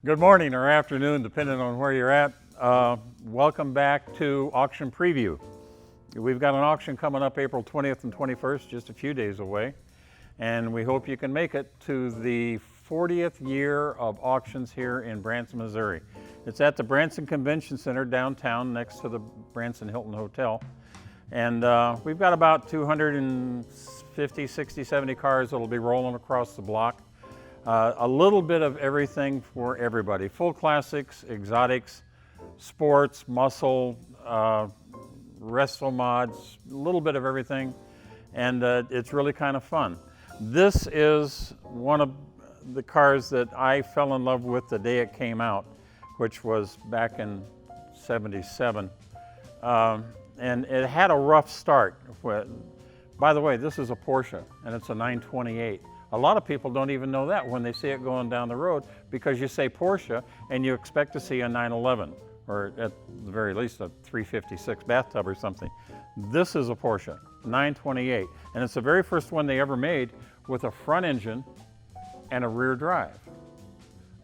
Good morning or afternoon, depending on where you're at. Welcome back to Auction Preview. We've got an auction coming up April 20th and 21st, just a few days away. And we hope you can make it to the 40th year of auctions here in Branson, Missouri. It's at the Branson Convention Center downtown next to the Branson Hilton Hotel. And we've got about 250, 60, 70 cars that'll be rolling across the block. A little bit of everything for everybody. Full classics, exotics, sports, muscle, resto mods, a little bit of everything. And it's really kind of fun. This is one of the cars that I fell in love with the day it came out, which was back in '77. And it had a rough start. By the way, this is a Porsche, and it's a 928. A lot of people don't even know that when they see it going down the road, because you say Porsche and you expect to see a 911, or at the very least a 356 bathtub or something. This is a Porsche 928, and it's the very first one they ever made with a front engine and a rear drive.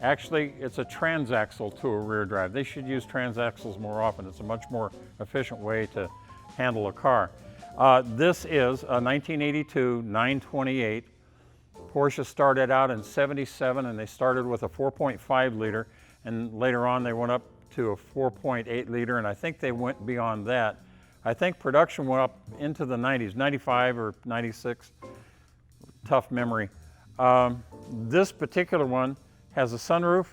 Actually, it's a transaxle to a rear drive. They should use transaxles more often. It's a much more efficient way to handle a car. This is a 1982 928. Porsche started out in '77, and they started with a 4.5 liter, and later on they went up to a 4.8 liter, and I think they went beyond that. I think production went up into the 90s, 95 or 96, tough memory. This particular one has a sunroof,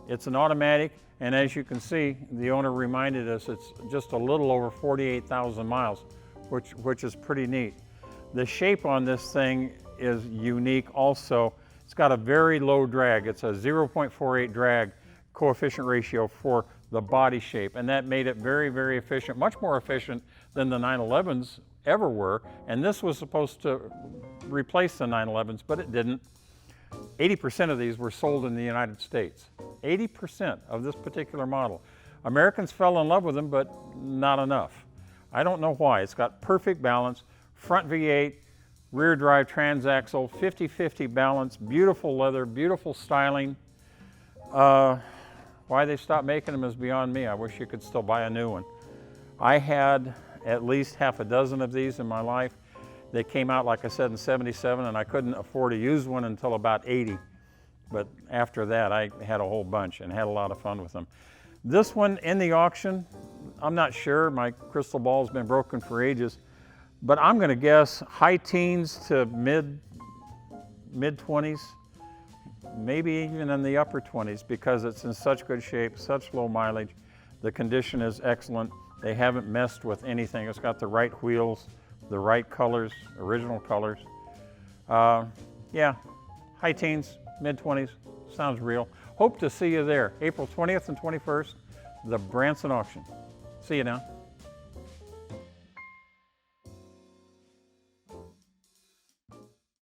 it's an automatic, and as you can see, the owner reminded us it's just a little over 48,000 miles, which is pretty neat. The shape on this thing is unique also. It's got a very low drag. It's a 0.48 drag coefficient ratio for the body shape, and that made it very, very efficient, much more efficient than the 911s ever were, and this was supposed to replace the 911s, but it didn't. 80% of these were sold in the United States. 80% of this particular model. Americans fell in love with them, but not enough. I don't know why. It's got perfect balance, front V8, rear drive transaxle, 50-50 balance, beautiful leather, beautiful styling. Why they stopped making them is beyond me. I wish you could still buy a new one. I had at least half a dozen of these in my life. They came out, like I said, in '77, and I couldn't afford to use one until about '80. But after that, I had a whole bunch and had a lot of fun with them. This one in the auction, I'm not sure. My crystal ball's been broken for ages. But I'm going to guess high teens to mid 20s, maybe even in the upper 20s, because it's in such good shape, such low mileage. The condition is excellent. They haven't messed with anything. It's got the right wheels, the right colors, original colors. Yeah, high teens, mid 20s, sounds real. Hope to see you there, April 20th and 21st, the Branson auction. See you now.